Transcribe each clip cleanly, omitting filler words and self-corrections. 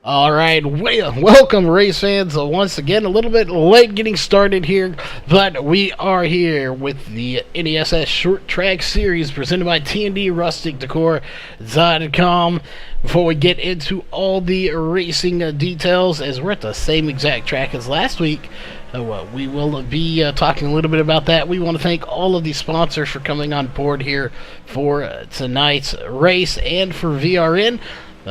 All right, welcome, race fans. Once again, a little bit late getting started here, but we are here with the NESS Short Track Series presented by TND Rustic Decor.com. Before we get into all the racing details, as we're at the same exact track as last week, we will be talking a little bit about that. We want to thank all of the sponsors for coming on board here for tonight's race and for VRN.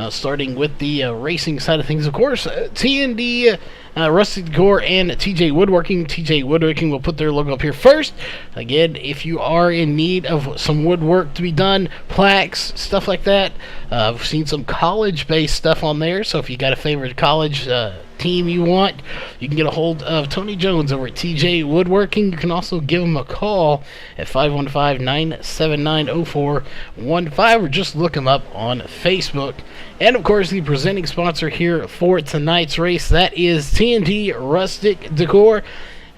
Starting with the racing side of things, of course, TND, Rustic Decor, and TJ Woodworking. TJ Woodworking will put their logo up here first. Again, if you are in need of some woodwork to be done, plaques, stuff like that, I've seen some college-based stuff on there, so if you got a favorite college team you want, you can get a hold of Tony Jones over at TJ Woodworking. You can also give him a call at 515-979-0415 or just look him up on Facebook. And of course, the presenting sponsor here for tonight's race, that is TND Rustic Decor.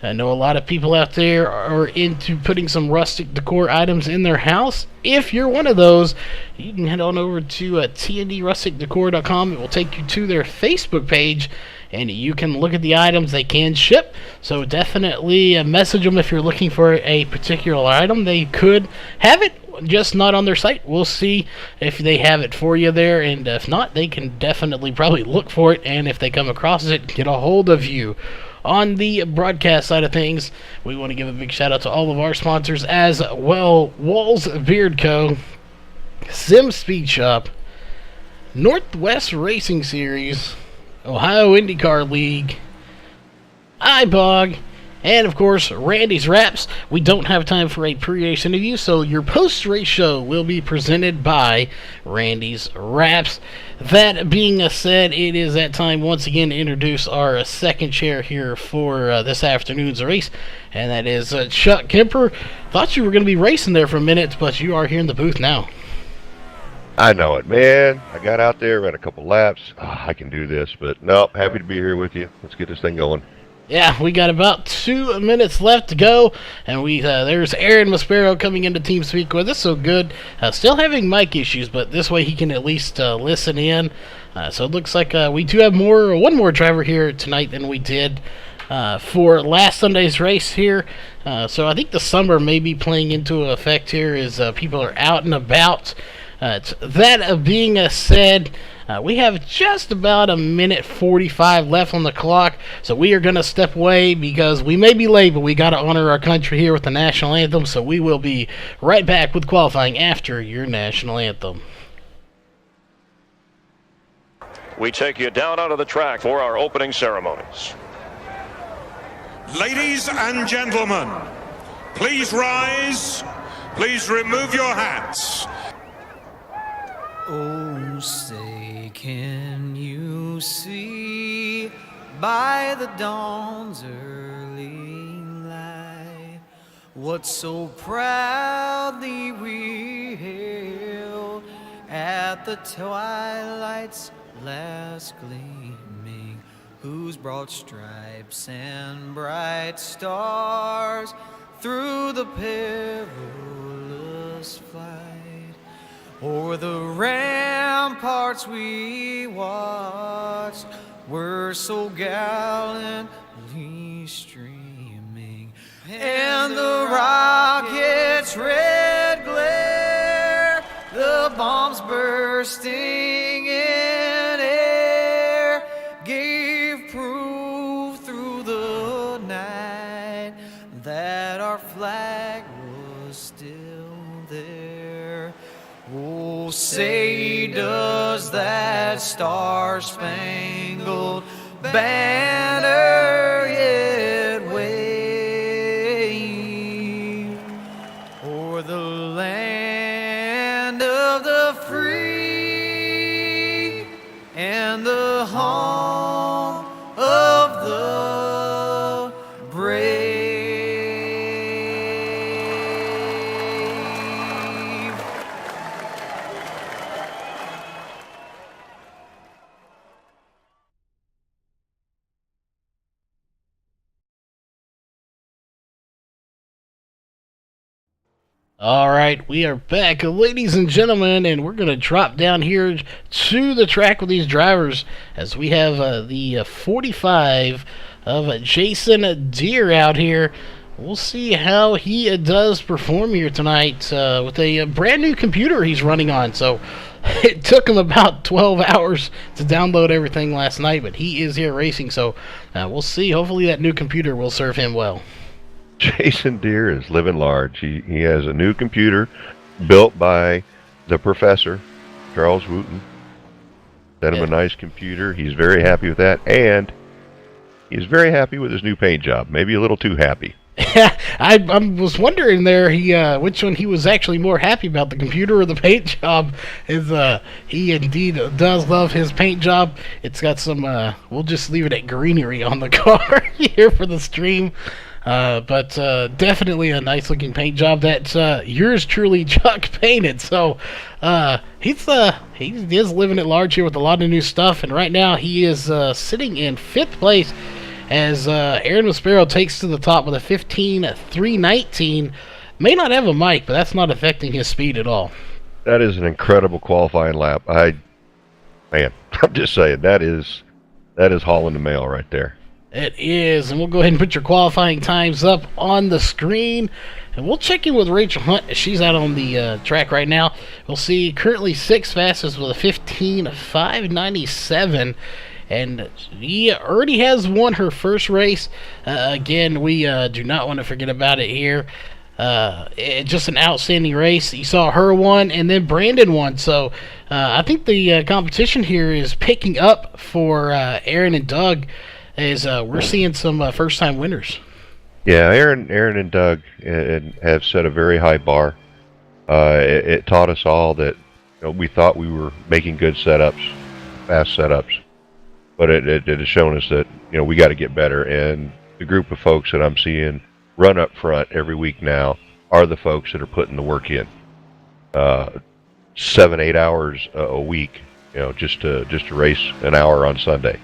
I know a lot of people out there are into putting some rustic decor items in their house. If you're one of those, you can head on over to tndrusticdecor.com. It will take you to their Facebook page, and you can look at the items they can ship. So definitely message them if you're looking for a particular item. They could have it, just not on their site. We'll see if they have it for you there, and if not, they can definitely probably look for it, and if they come across it, get a hold of you. On the broadcast side of things, we want to give a big shout out to all of our sponsors as well: Walls Beard Co., Sim Speed Shop, Northwest Racing Series, Ohio IndyCar League, iBog, and of course, Randy's Wraps. We don't have time for a pre-race interview, so your post-race show will be presented by Randy's Wraps. That being said, it is that time once again to introduce our second chair here for this afternoon's race, and that is Chuck Kemper. Thought you were going to be racing there for a minute, but you are here in the booth now. I know it, man. I got out there, ran a couple laps. I can do this, but no, happy to be here with you. Let's get this thing going. Yeah, we got about 2 minutes left to go, and there's Aaron Maspero coming into TeamSpeak with us, so good. Still having mic issues, but this way he can at least listen in. So it looks like we do have one more driver here tonight than we did for last Sunday's race here. So I think the summer may be playing into effect here as people are out and about. That being said, we have just about 1:45 left on the clock, so we are going to step away because we may be late, but we got to honor our country here with the national anthem, so we will be right back with qualifying after your national anthem. We take you down onto the track for our opening ceremonies. Ladies and gentlemen, please rise. Please remove your hats. Oh, say, can you see by the dawn's early light what so proudly we hailed at the twilight's last gleaming, whose broad stripes and bright stars through the perilous flight o'er the ramparts we watched were so gallantly streaming, and the rocket's red glare, the bombs bursting in air, gave proof through the night that our flag was still there. Oh, say does that star-spangled banner yet wave o'er the land of the free and the home of the brave? All right, we are back, ladies and gentlemen, and we're going to drop down here to the track with these drivers as we have the 45 of Jason Deere out here. We'll see how he does perform here tonight with a brand new computer he's running on. So it took him about 12 hours to download everything last night, but he is here racing. So we'll see. Hopefully that new computer will serve him well. Jason Deere is living large. He has a new computer built by the professor, Charles Wooten. Sent him a nice computer. He's very happy with that, and he's very happy with his new paint job. Maybe a little too happy. I was wondering there which one he was actually more happy about, the computer or the paint job. He indeed does love his paint job. It's got some, we'll just leave it at greenery on the car here for the stream. But definitely a nice looking paint job that yours truly Chuck painted. So he is living at large here with a lot of new stuff, and right now he is sitting in 5th place as Aaron Maspero takes to the top with a 15.319. May not have a mic, but that's not affecting his speed at all. That is an incredible qualifying lap. I'm just saying that is hauling the mail right there. It is, and we'll go ahead and put your qualifying times up on the screen, and we'll check in with Rachel Hunt. She's out on the track right now. We'll see currently 6th fastest with a 15.597, and he already has won her first race. Again, we do not want to forget about it here. Just an outstanding race. You saw her won, and then Brandon won. So I think the competition here is picking up for Aaron and Doug, as we're seeing some first-time winners. Yeah, Aaron and Doug have set a very high bar. It taught us all that we thought we were making good setups, fast setups, but it has shown us that we got to get better. And the group of folks that I'm seeing run up front every week now are the folks that are putting the work in. 7-8 hours a week, just to race an hour on Sunday.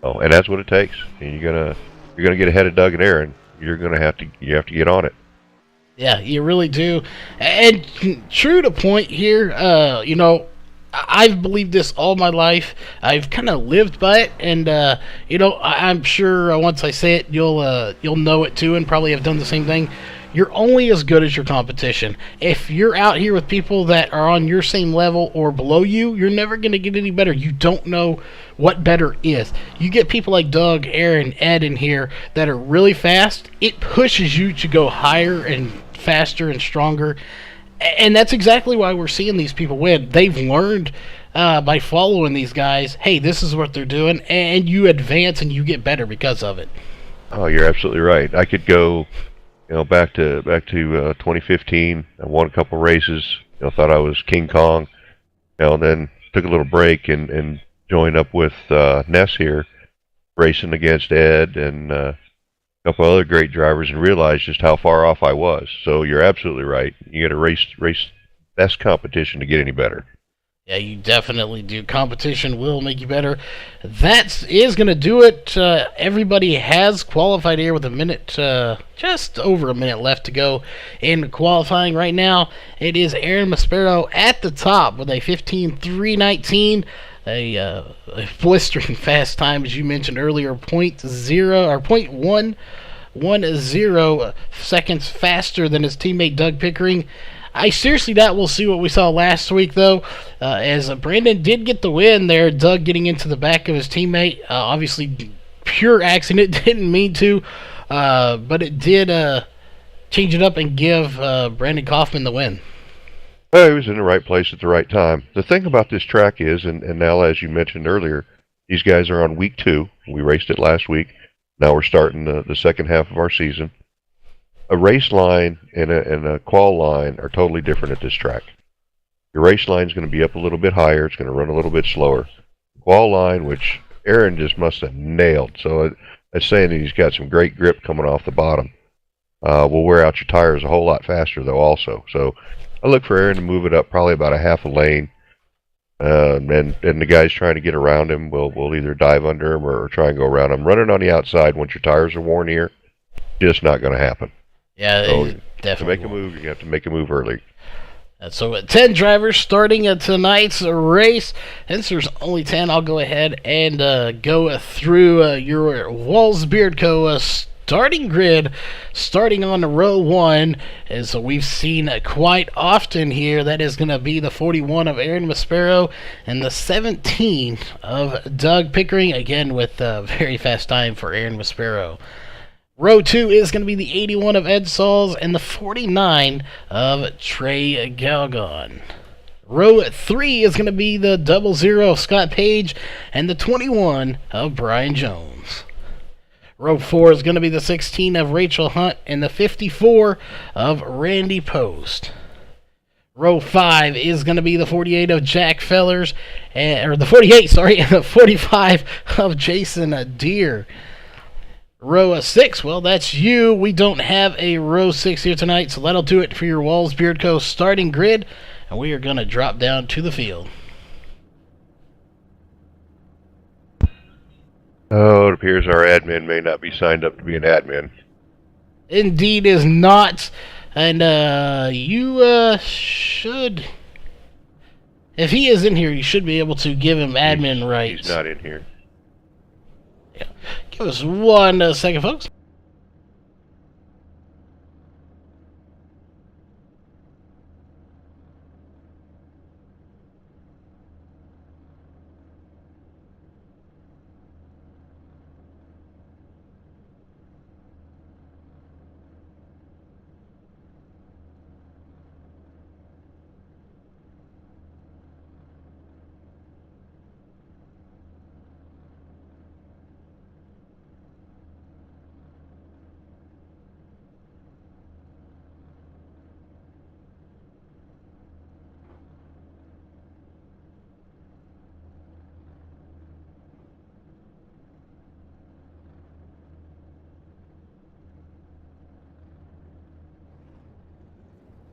Oh, and that's what it takes. And you're gonna get ahead of Doug and Aaron. You have to get on it. Yeah, you really do. And true to point here, I've believed this all my life. I've kind of lived by it, and I'm sure once I say it, you'll know it too, and probably have done the same thing. You're only as good as your competition. If you're out here with people that are on your same level or below you, you're never going to get any better. You don't know what better is. You get people like Doug, Aaron, Ed in here that are really fast. It pushes you to go higher and faster and stronger. And that's exactly why we're seeing these people win. They've learned by following these guys, hey, this is what they're doing, and you advance and you get better because of it. Oh, you're absolutely right. I could go back to 2015. I won a couple races. Thought I was King Kong. And then took a little break and joined up with NESS here, racing against Ed and a couple other great drivers, and realized just how far off I was. So you're absolutely right. You got to race best competition to get any better. Yeah, you definitely do. Competition will make you better. That is going to do it. Everybody has qualified here with just over a minute left to go in qualifying right now. It is Aaron Maspero at the top with a 15.319, a blistering fast time, as you mentioned earlier, 0.110 seconds faster than his teammate Doug Pickering. I seriously doubt we'll see what we saw last week, though, as Brandon did get the win there. Doug getting into the back of his teammate. Obviously, pure accident, didn't mean to, but it did change it up and give Brandon Kaufman the win. Well, he was in the right place at the right time. The thing about this track is, and now as you mentioned earlier, these guys are on week 2. We raced it last week. Now we're starting the second half of our season. A race line and a qual line are totally different at this track. Your race line is going to be up a little bit higher. It's going to run a little bit slower. Qual line, which Aaron just must have nailed. So it's saying that he's got some great grip coming off the bottom. Will wear out your tires a whole lot faster, though, also. So I look for Aaron to move it up probably about a half a lane. And the guys trying to get around him will either dive under him or try and go around him. Running on the outside once your tires are worn here, just not going to happen. Yeah, So definitely. to make a move, you have to make a move early. So 10 drivers starting tonight's race. Since there's only 10, I'll go ahead and go through your Walls Beard Co. Starting grid, starting on row 1, as we've seen quite often here. That is going to be the 41 of Aaron Maspero and the 17 of Doug Pickering, again with a very fast time for Aaron Maspero. Row 2 is going to be the 81 of Ed Sauls and the 49 of Trey Galgon. Row 3 is going to be the 00 of Scott Page and the 21 of Brian Jones. Row 4 is going to be the 16 of Rachel Hunt and the 54 of Randy Post. Row 5 is going to be the 48 of Jack Fellers, or the 48, sorry, and the 45 of Jason Deere. Row 6, well, that's you. We don't have a row 6 here tonight, so that'll do it for your Walls Beard Co. starting grid, and we are going to drop down to the field. Oh, it appears our admin may not be signed up to be an admin. Indeed is not, and you should, if he is in here, you should be able to give him admin rights. He's not in here. Yeah. Give us 1 second, folks.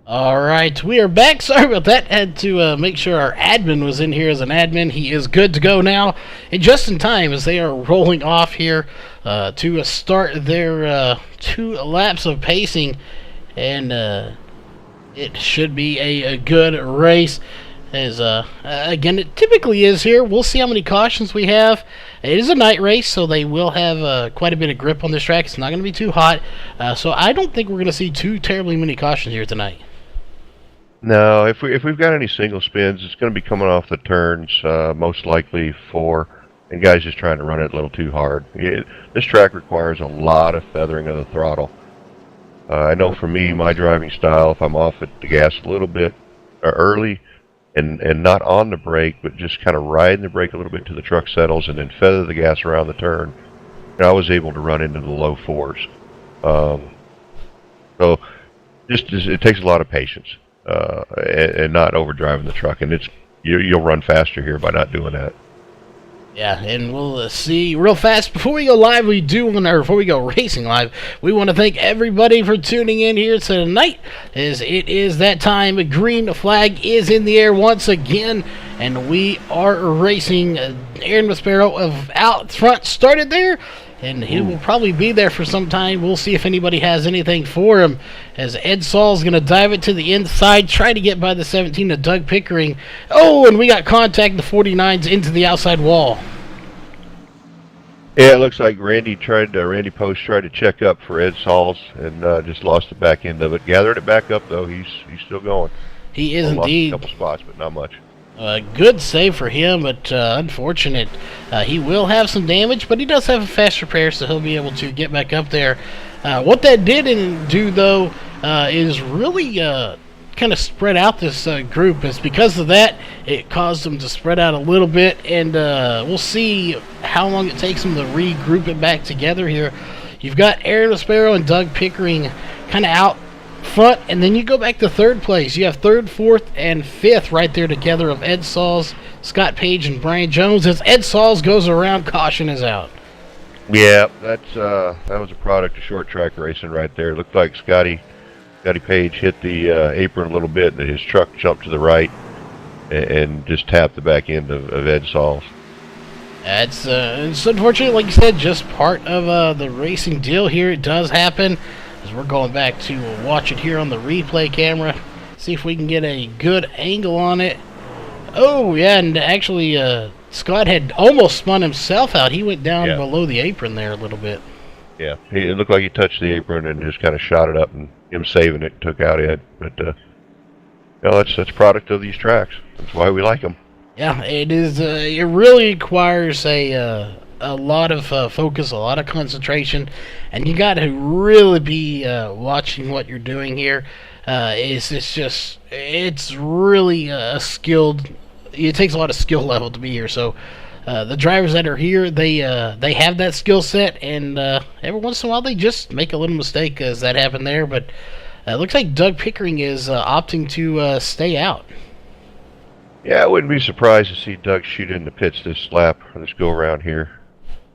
Alright, we are back. Sorry about that. Had to make sure our admin was in here as an admin. He is good to go now. And just in time as they are rolling off here to start their 2 laps of pacing. And it should be a good race. As again, it typically is here. We'll see how many cautions we have. It is a night race, so they will have quite a bit of grip on this track. It's not going to be too hot. So I don't think we're going to see too terribly many cautions here tonight. No, if we've got any single spins, it's going to be coming off the turns, most likely 4, and guys just trying to run it a little too hard. This track requires a lot of feathering of the throttle. I know for me, my driving style, if I'm off at the gas a little bit early and not on the brake, but just kind of riding the brake a little bit till the truck settles and then feather the gas around the turn, I was able to run into the low 4s. So it takes a lot of patience. And not overdriving the truck, and you'll run faster here by not doing that. Yeah, and we'll see real fast before we go live. Before we go racing live, we want to thank everybody for tuning in here tonight. As it is that time, a green flag is in the air once again, and we are racing. Aaron Maspero of out front started there. And he will probably be there for some time. We'll see if anybody has anything for him. As Ed Saul's going to dive it to the inside, try to get by the 17 of Doug Pickering. Oh, and we got contact, the 49s into the outside wall. Yeah, it looks like Randy Post tried to check up for Ed Sauls and just lost the back end of it. Gathered it back up, though. He's still going. He is indeed. Lost a couple spots, but not much. Good save for him, but unfortunate. He will have some damage, but he does have a fast repair, so he'll be able to get back up there. What that did do, though, is really kind of spread out this group. It's because of that, it caused them to spread out a little bit, and we'll see how long it takes them to regroup it back together here. You've got Aaron Maspero and Doug Pickering kind of out front, and then you go back to 3rd place. You have 3rd, 4th, and 5th right there together of Ed Sauls, Scott Page, and Brian Jones. As Ed Sauls goes around, caution is out. Yeah, that was a product of short track racing right there. It looked like Scotty Page hit the apron a little bit, and his truck jumped to the right and just tapped the back end of Ed Sauls. It's unfortunate, like you said, just part of the racing deal here. It does happen. as we're going back to watch it here on the replay camera. See if we can get a good angle on it. Oh, yeah, and actually Scott had almost spun himself out. He went down below the apron there a little bit. Yeah, it looked like he touched the apron and just kind of shot it up, and him saving it took out Ed. But that's a product of these tracks. That's why we like them. Yeah, it is. It really requires a lot of focus, a lot of concentration, and you got to really be watching what you're doing here. It's really a skilled. It takes a lot of skill level to be here. So the drivers that are here, they have that skill set, and every once in a while they just make a little mistake, as that happened there. But it looks like Doug Pickering is opting to stay out. Yeah, I wouldn't be surprised to see Doug shoot in the pits this lap, or this go around here.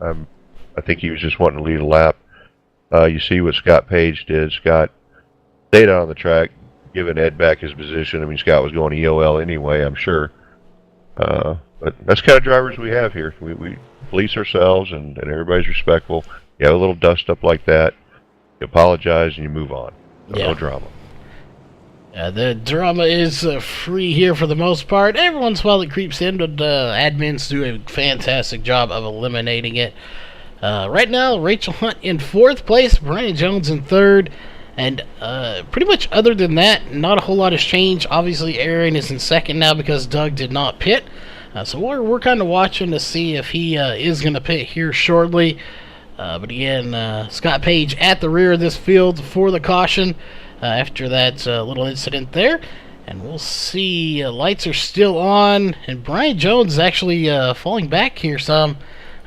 I think he was just wanting to lead a lap. You see what Scott Page did. Scott stayed out on the track, giving Ed back his position. I mean, Scott was going EOL anyway, I'm sure. But that's the kind of drivers we have here. We police ourselves, and everybody's respectful. You have a little dust up like that, you apologize, and you move on. No drama. The drama is free here for the most part. Every once in a while it creeps in, but admins do a fantastic job of eliminating it. Right now, Rachel Hunt in 4th place, Brian Jones in 3rd, and pretty much other than that, not a whole lot has changed. Obviously, Aaron is in 2nd now because Doug did not pit. So we're kind of watching to see if he is going to pit here shortly. But again, Scott Page at the rear of this field for the caution. After that little incident there, and we'll see. Lights are still on, and Brian Jones is actually falling back here some.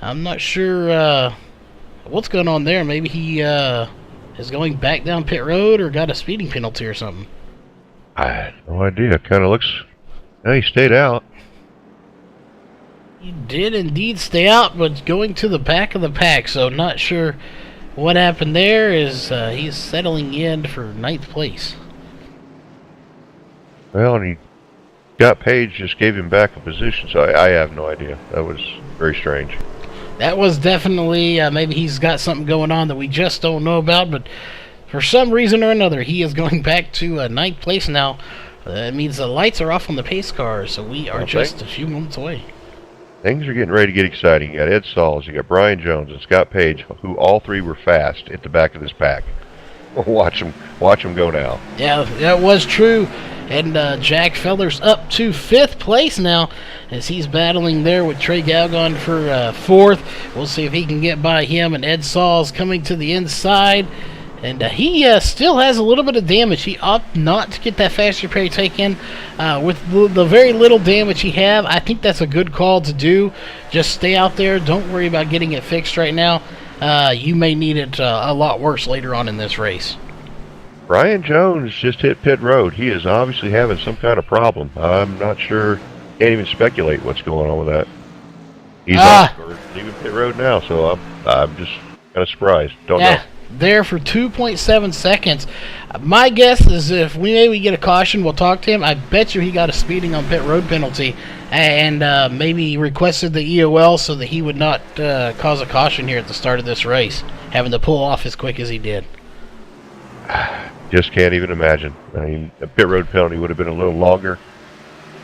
I'm not sure what's going on there. Maybe he is going back down pit road or got a speeding penalty or something. I had no idea. Kind of looks. Yeah, he stayed out. He did indeed stay out, but going to the back of the pack, so not sure what happened there. Is he's settling in for 9th place. Well, and Scott Page just gave him back a position, so I have no idea. That was very strange. That was definitely, maybe he's got something going on that we just don't know about, but for some reason or another, he is going back to 9th place now. That means the lights are off on the pace car, so we are just a few moments away. Things are getting ready to get exciting. You got Ed Sauls, you got Brian Jones, and Scott Page, who all three were fast at the back of this pack. Watch them go now. Yeah, that was true. And Jack Feller's up to 5th place now as he's battling there with Trey Galgon for 4th. We'll see if he can get by him. And Ed Sauls coming to the inside. And he still has a little bit of damage. He opted not to get that fast repair taken. With the very little damage he have, I think that's a good call to do. Just stay out there. Don't worry about getting it fixed right now. You may need it a lot worse later on in this race. Brian Jones just hit pit road. He is obviously having some kind of problem. I'm not sure. Can't even speculate what's going on with that. He's leaving pit road now, so I'm just kind of surprised. Don't know. There for 2.7 seconds. My guess is if we get a caution, we'll talk to him. I bet you he got a speeding on pit road penalty and maybe requested the EOL so that he would not cause a caution here at the start of this race, having to pull off as quick as he did. Just can't even imagine. I mean, a pit road penalty would have been a little longer.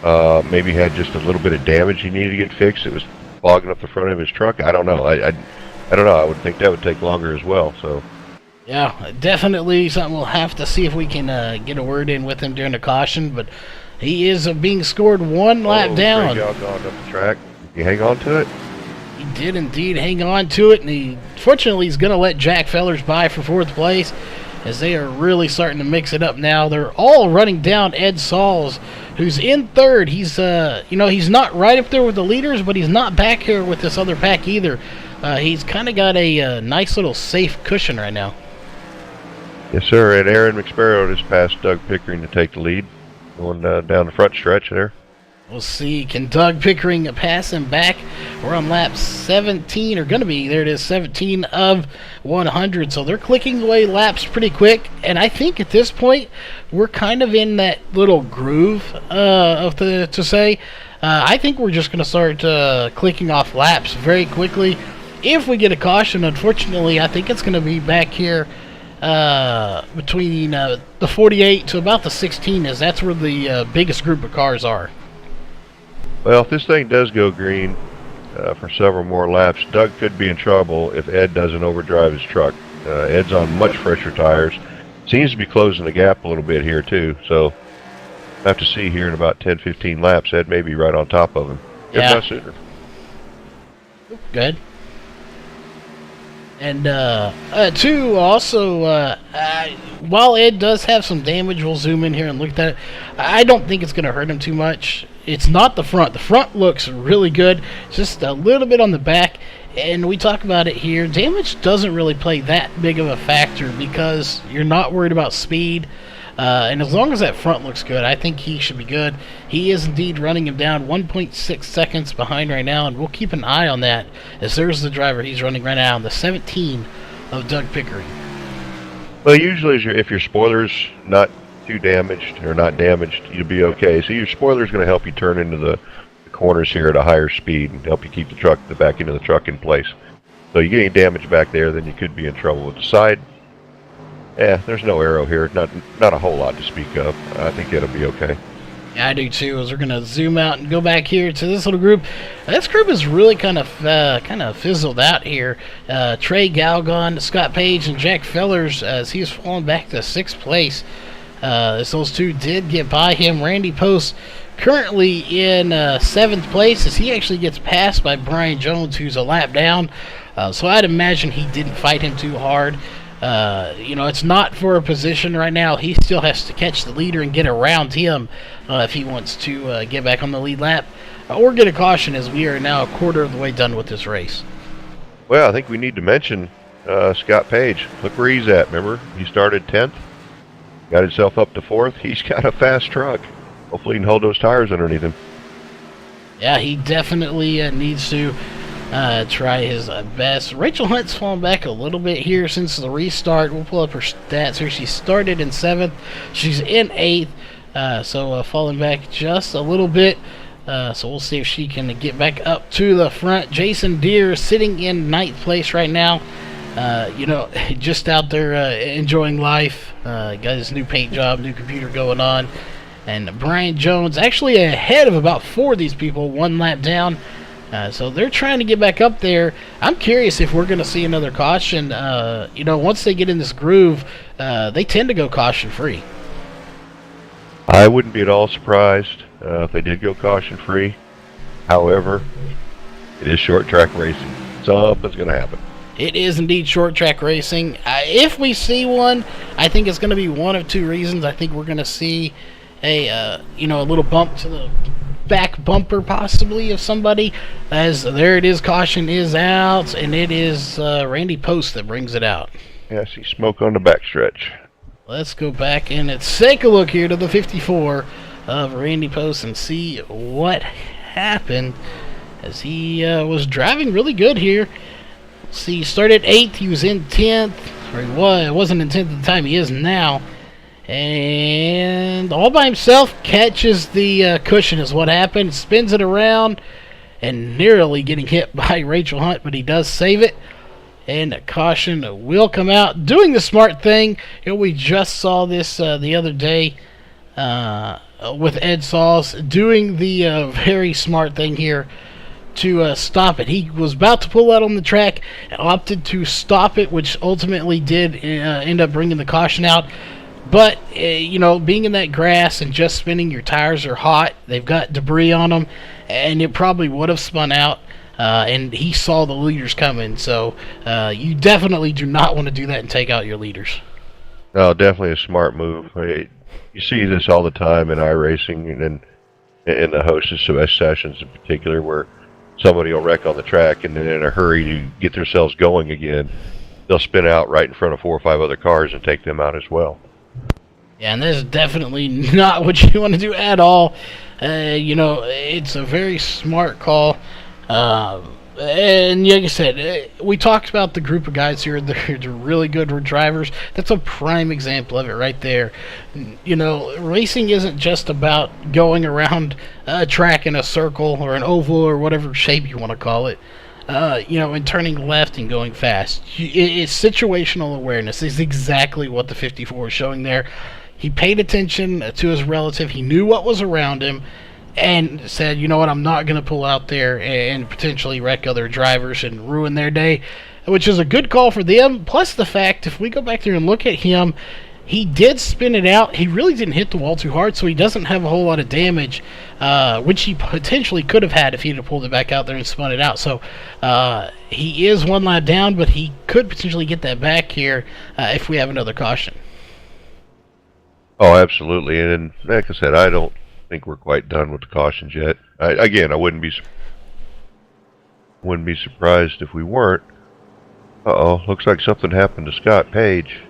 Maybe had just a little bit of damage he needed to get fixed. It was clogging up the front of his truck. I don't know. I don't know. I would think that would take longer as well. So. Yeah, definitely something we'll have to see if we can get a word in with him during the caution. But he is being scored one lap down. Gone up the track. You hang on to it? He did indeed hang on to it, and fortunately he's going to let Jack Fellers by for 4th place as they are really starting to mix it up now. They're all running down Ed Sauls, who's in 3rd. He's he's not right up there with the leaders, but he's not back here with this other pack either. He's kind of got a nice little safe cushion right now. Yes, sir. And Aaron McSparrow just passed Doug Pickering to take the lead, going down the front stretch there. We'll see. Can Doug Pickering pass him back? We're on lap 17, or going to be, there it is, 17 of 100. So they're clicking away laps pretty quick. And I think at this point, we're kind of in that little groove to say. I think we're just going to start clicking off laps very quickly. If we get a caution, unfortunately, I think it's going to be back here between the 48 to about the 16, as that's where the biggest group of cars are. Well, if this thing does go green for several more laps, Doug could be in trouble if Ed doesn't overdrive his truck. Ed's on much fresher tires. Seems to be closing the gap a little bit here too, so we'll have to see here in about 10-15 laps. Ed may be right on top of him, if not sooner. Good. And two, also, while Ed does have some damage, we'll zoom in here and look at it. I don't think it's going to hurt him too much. It's not the front. The front looks really good. It's just a little bit on the back. And we talk about it here. Damage doesn't really play that big of a factor because you're not worried about speed. And as long as that front looks good, I think he should be good. He is indeed running him down 1.6 seconds behind right now, and we'll keep an eye on that, as there's the driver he's running right now, the 17 of Doug Pickering. Well, usually if your spoiler's not too damaged or not damaged, you'll be okay. So your spoiler's going to help you turn into the corners here at a higher speed and help you keep the back end of the truck in place. So you get any damage back there, then you could be in trouble with the side. Yeah, there's no arrow here. Not a whole lot to speak of. I think it'll be okay. Yeah, I do too. As we're gonna zoom out and go back here to this little group. This group is really kind of fizzled out here. Trey Galgon, Scott Page, and Jack Fellers, as he's fallen back to 6th place. As those two did get by him. Randy Post currently in 7th place, as he actually gets passed by Brian Jones, who's a lap down. So I'd imagine he didn't fight him too hard. It's not for a position right now. He still has to catch the leader and get around him if he wants to get back on the lead lap or get a caution, as we are now a quarter of the way done with this race. Well, I think we need to mention Scott Page. Look where he's at. Remember, he started 10th, got himself up to 4th. He's got a fast truck. Hopefully he can hold those tires underneath him. Yeah, he definitely needs to try his best. Rachel Hunt's fallen back a little bit here since the restart. We'll pull up her stats here. She started in 7th. She's in 8th, so falling back just a little bit. So we'll see if she can get back up to the front. Jason Deere sitting in 9th place right now. Just out there enjoying life. Got his new paint job, new computer going on. And Brian Jones actually ahead of about 4 of these people, 1 lap down. So they're trying to get back up there. I'm curious if we're going to see another caution. Once they get in this groove, they tend to go caution-free. I wouldn't be at all surprised if they did go caution-free. However, it is short track racing. Something's going to happen. It is indeed short track racing. If we see one, I think it's going to be one of 2 reasons. I think we're going to see a little bump to the back bumper possibly of somebody, as there it is, caution is out, and it is Randy Post that brings it out. Yeah, I see smoke on the backstretch. Let's go back and let's take a look here to the 54 of Randy Post and see what happened, as he was driving really good here. See, he started 8th, he was in 10th, or he wasn't in 10th at the time, he is now. And all by himself catches the cushion is what happened. Spins it around and nearly getting hit by Rachel Hunt, but he does save it. And a caution will come out. Doing the smart thing. We just saw this the other day with Ed Sauls doing the very smart thing here to stop it. He was about to pull out on the track and opted to stop it, which ultimately did end up bringing the caution out. But, being in that grass and just spinning, your tires are hot. They've got debris on them, and it probably would have spun out. And he saw the leaders coming, so you definitely do not want to do that and take out your leaders. No, definitely a smart move. You see this all the time in iRacing and in the hostess sessions in particular, where somebody will wreck on the track and then in a hurry to get themselves going again, they'll spin out right in front of 4 or 5 other cars and take them out as well. Yeah, and this is definitely not what you want to do at all. It's a very smart call. And like I said, we talked about the group of guys here. They're really good drivers. That's a prime example of it right there. Racing isn't just about going around a track in a circle or an oval or whatever shape you want to call it. and turning left and going fast. It's situational awareness is exactly what the 54 is showing there. He paid attention to his relative. He knew what was around him and said, you know what, I'm not going to pull out there and potentially wreck other drivers and ruin their day, which is a good call for them. Plus the fact, if we go back there and look at him, he did spin it out. He really didn't hit the wall too hard, so he doesn't have a whole lot of damage, which he potentially could have had if he'd have pulled it back out there and spun it out. So he is one lap down, but he could potentially get that back here if we have another caution. Oh, absolutely. And like I said, I don't think we're quite done with the cautions yet. I wouldn't be surprised if we weren't. Uh-oh, looks like something happened to Scott Page.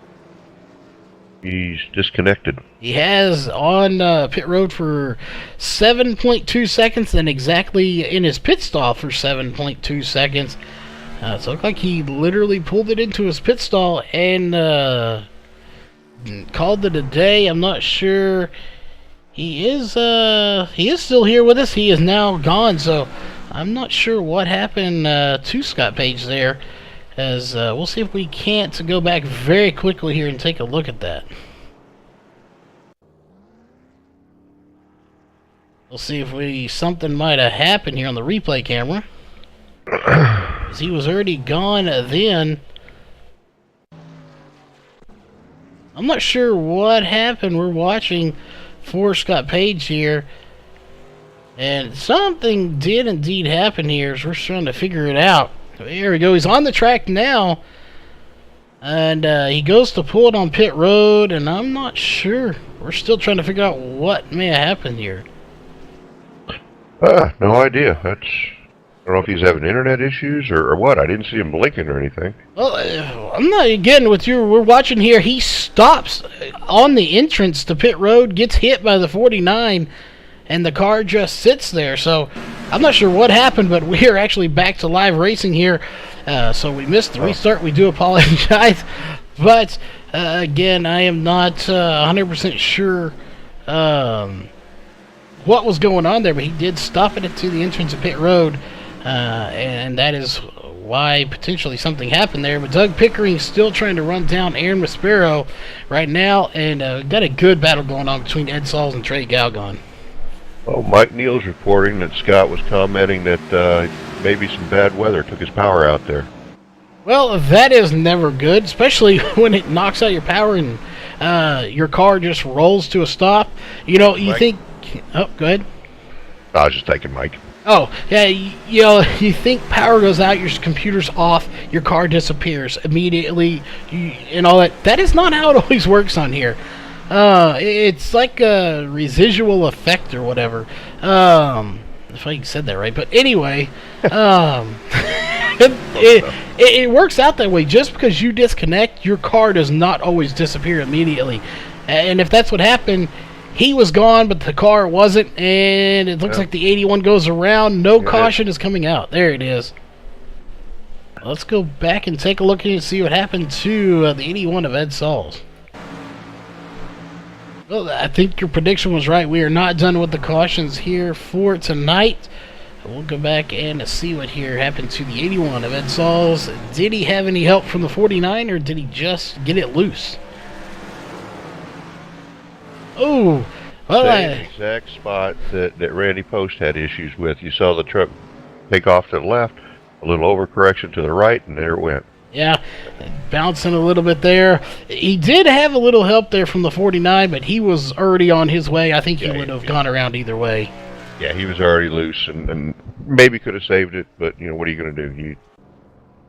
He's disconnected. He has on pit road for 7.2 seconds and exactly in his pit stall for 7.2 seconds. So it looked like he literally pulled it into his pit stall and called it a day. I'm not sure. He is still here with us. He is now gone, so I'm not sure what happened to Scott Page there. As we'll see if we can't go back very quickly here and take a look at that. We'll see if something might have happened here on the replay camera. As he was already gone then. I'm not sure what happened. We're watching for Scott Page here. And something did indeed happen here as we're trying to figure it out. There we go. He's on the track now. And he goes to pull it on pit road. And I'm not sure. We're still trying to figure out what may have happened here. No idea. I don't know if he's having internet issues or what. I didn't see him blinking or anything. Well, I'm not getting with you. We're watching here. He stops on the entrance to pit road, gets hit by the 49, and the car just sits there. So I'm not sure what happened, but we're actually back to live racing here. So we missed the restart. We do apologize. But, again, I am not 100% sure what was going on there, but he did stop it to the entrance of pit road. And that is why potentially something happened there. But Doug Pickering still trying to run down Aaron Maspero right now, and got a good battle going on between Ed Sauls and Trey Galgon. Well, Mike Neal's reporting that Scott was commenting that maybe some bad weather took his power out there. Well, that is never good, especially when it knocks out your power and your car just rolls to a stop. You know, you think... Oh, go ahead. I was just taking Mike. Oh, yeah, you think power goes out, your computer's off, your car disappears immediately, and all that. That is not how it always works on here. It's like a residual effect or whatever. If I said that right. But anyway, it works out that way. Just because you disconnect, your car does not always disappear immediately. And if that's what happened... He was gone, but the car wasn't, and it looks like the 81 goes around. No caution is coming out. There it is. Let's go back and take a look and see what happened to the 81 of Ed Sauls. Well, I think your prediction was right. We are not done with the cautions here for tonight. We'll go back and see what here happened to the 81 of Ed Sauls. Did he have any help from the 49, or did he just get it loose? Oh, well, same exact spot that Randy Post had issues with. You saw the truck take off to the left, a little overcorrection to the right, and there it went. Yeah, bouncing a little bit there. He did have a little help there from the 49, but he was already on his way. I think he would have gone around either way. Yeah, he was already loose, and maybe could have saved it, but, what are you going to do?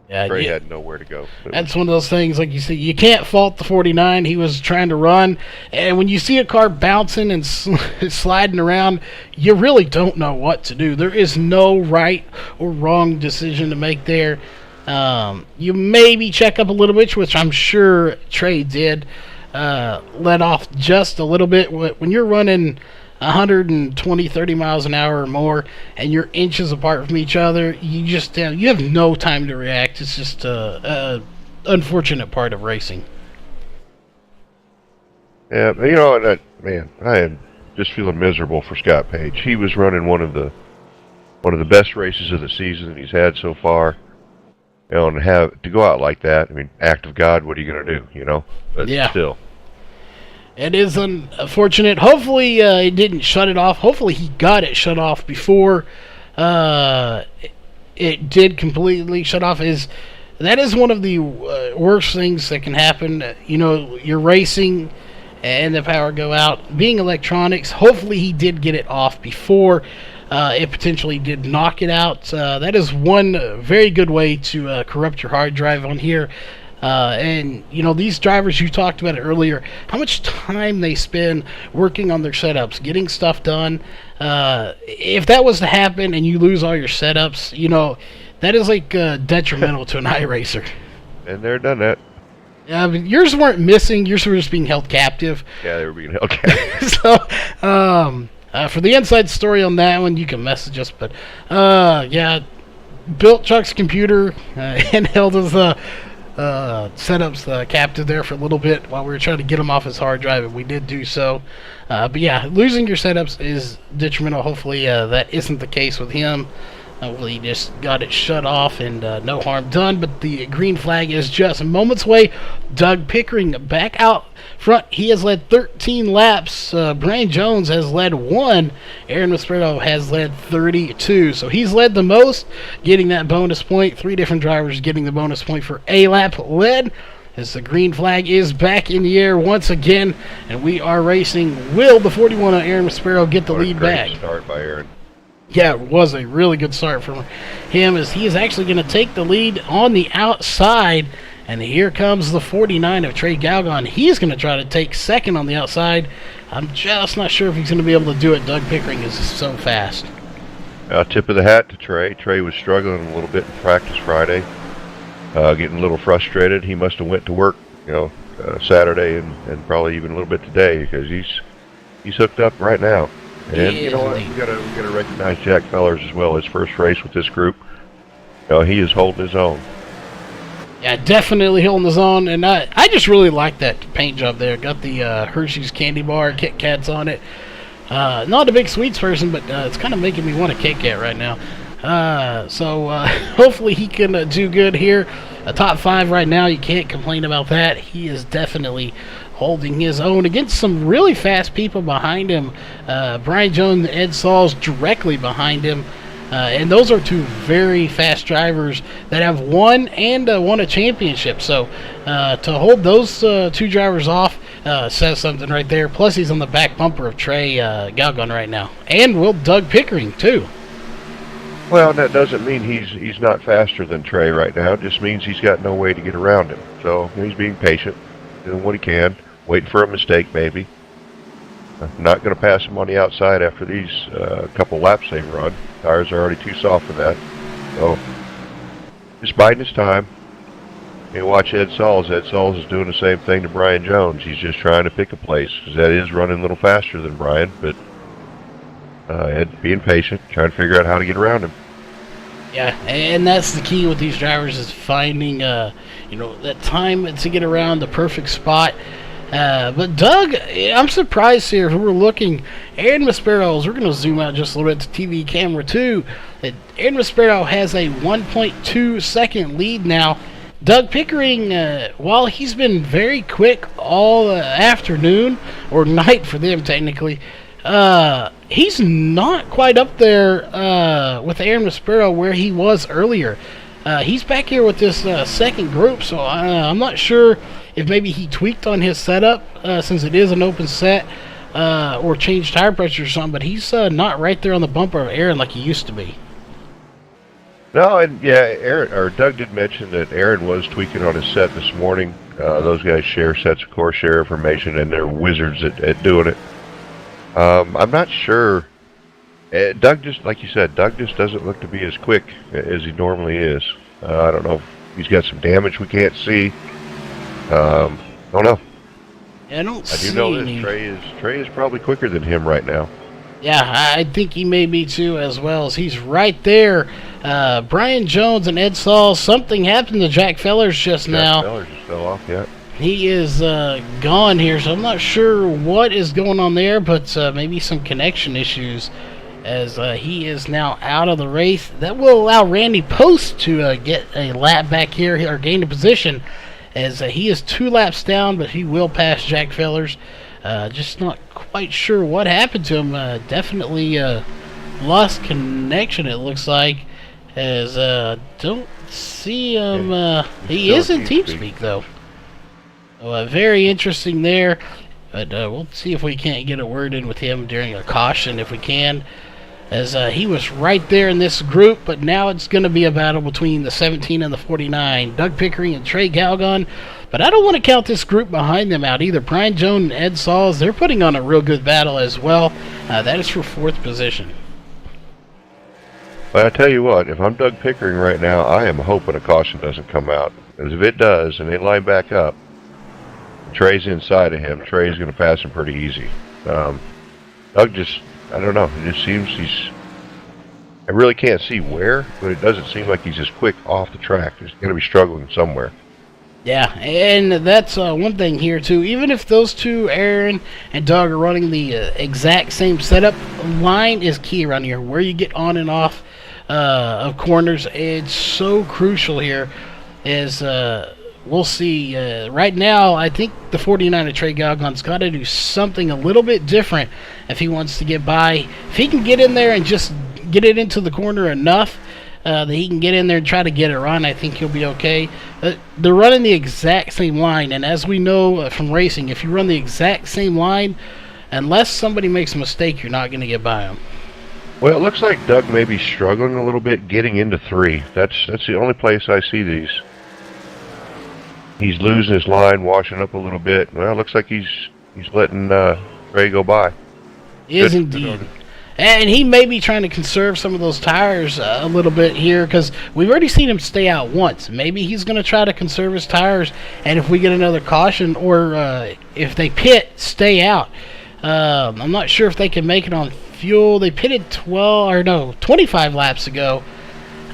Trey had nowhere to go. That's one of those things, like you see, you can't fault the 49. He was trying to run, and when you see a car bouncing and sliding around, you really don't know what to do. There is no right or wrong decision to make there. You maybe check up a little bit, which I'm sure Trey did. Let off just a little bit. When you're running 120, 30 miles an hour or more, and you're inches apart from each other, you have no time to react. It's just a unfortunate part of racing. Yeah, I am just feeling miserable for Scott Page. He was running one of the one of the best races of the season he's had so far. You know, and have to go out like that. I mean, act of God. What are you going to do? You know, but Yeah. still. It is unfortunate. Hopefully, it didn't shut it off. Hopefully, he got it shut off before it did completely shut off. That is one of the worst things that can happen. You know, you're racing and the power go out. Being electronics, hopefully he did get it off before it potentially did knock it out. That is one very good way to corrupt your hard drive on here. And, you know, these drivers, you talked about it earlier, how much time they spend working on their setups, getting stuff done. If that was to happen and you lose all your setups, you know, that is like detrimental to an iRacer. And they're done that. But yours weren't missing. Yours were just being held captive. Yeah, they were being held captive. So, for the inside story on that one, you can message us. But, yeah, built Chuck's computer and held his setups captive there for a little bit while we were trying to get him off his hard drive, and we did do so. But, yeah, losing your setups is detrimental. Hopefully that isn't the case with him. Hopefully he just got it shut off and no harm done. But the green flag is just moments away. Doug Pickering back out front. He has led 13 laps. Brian Jones has led 1. Aaron Maspero has led 32. So he's led the most, getting that bonus point. 3 different drivers getting the bonus point for a lap led. As the green flag is back in the air once again. And we are racing. Will the 41 on Aaron Maspero get the lead back? Start by Aaron. Yeah, it was a really good start from him, as he is actually going to take the lead on the outside. And here comes the 49 of Trey Galgon. He's going to try to take second on the outside. I'm just not sure if he's going to be able to do it. Doug Pickering is so fast. Tip of the hat to Trey. Trey was struggling a little bit in practice Friday, getting a little frustrated. He must have went to work, you know, Saturday and probably even a little bit today, because he's hooked up right now. And you know what? We gotta recognize Jack Fellers as well. His first race with this group, you know, he is holding his own. Yeah, definitely holding his own. And I just really like that paint job there. Got the Hershey's candy bar, Kit Kats on it. Not a big sweets person, but it's kind of making me want a Kit Kat right now. So hopefully he can do good here. A top 5 right now. You can't complain about that. He is definitely holding his own against some really fast people behind him. Brian Jones and Ed Sauls directly behind him. And those are 2 very fast drivers that have won a championship. So to hold those 2 drivers off says something right there. Plus he's on the back bumper of Trey Galgon right now. And will Doug Pickering too. Well, that doesn't mean he's not faster than Trey right now. It just means he's got no way to get around him. So he's being patient, doing what he can. Waiting for a mistake, maybe. I'm not going to pass him on the outside after these couple laps they've run. Tires are already too soft for that. So, just biding his time. You watch Ed Sauls. Ed Sauls is doing the same thing to Brian Jones. He's just trying to pick a place, because Ed is running a little faster than Brian, but Ed being patient, trying to figure out how to get around him. Yeah, and that's the key with these drivers, is finding that time to get around the perfect spot. But Doug, I'm surprised here. We're looking, Aaron Maspero's, we're going to zoom out just a little bit to TV camera 2. Aaron Maspero has a 1.2 second lead now. Doug Pickering, while he's been very quick all afternoon, or night for them technically, he's not quite up there with Aaron Maspero where he was earlier. He's back here with this second group, so I'm not sure if maybe he tweaked on his setup since it is an open set, or changed tire pressure or something, but he's not right there on the bumper of Aaron like he used to be. No, and yeah, Doug did mention that Aaron was tweaking on his set this morning. Those guys share sets, of course, share information, and they're wizards at doing it. I'm not sure. Doug just, like you said, Doug just doesn't look to be as quick as he normally is. I don't know if he's got some damage we can't see. Don't know. I do know this. Trey is probably quicker than him right now. Yeah, I think he may be too, as well, as he's right there. Brian Jones and Ed Saul, something happened to Jack Fellers just now. Jack Fellers just fell off, yeah. He is gone here, so I'm not sure what is going on there, but maybe some connection issues as he is now out of the race. That will allow Randy Post to get a lap back here, or gain a position, as he is 2 laps down, but he will pass Jack Fellers. Just not quite sure what happened to him. Definitely lost connection, it looks like, as don't see him. He is in TeamSpeak, though. So, very interesting there. But we'll see if we can't get a word in with him during a caution, if we can, as he was right there in this group. But now it's going to be a battle between the 17 and the 49, Doug Pickering and Trey Galgon. But I don't want to count this group behind them out either. Brian Jones and Ed Sauls, they're putting on a real good battle as well. That is for 4th position. But I tell you what, if I'm Doug Pickering right now, I am hoping a caution doesn't come out. Because if it does, and they line back up, Trey's inside of him, Trey's going to pass him pretty easy. Doug just, I don't know, it just seems I really can't see where, but it doesn't seem like he's just quick off the track. He's going to be struggling somewhere. Yeah, and that's one thing here, too. Even if those two, Aaron and Doug, are running the exact same setup, line is key around here. Where you get on and off of corners, it's so crucial here. As we'll see. Right now, I think the 49 of Trey Galgon's got to do something a little bit different if he wants to get by. If he can get in there and just get it into the corner enough that he can get in there and try to get it run, I think he'll be okay. They're running the exact same line, and as we know from racing, if you run the exact same line, unless somebody makes a mistake, you're not going to get by them. Well, it looks like Doug may be struggling a little bit getting into 3. That's the only place I see these. He's losing his line, washing up a little bit. Well, it looks like he's letting Trey go by. He is indeed. And he may be trying to conserve some of those tires a little bit here, because we've already seen him stay out once. Maybe he's going to try to conserve his tires, and if we get another caution, or if they pit, stay out. I'm not sure if they can make it on fuel. They pitted 25 laps ago.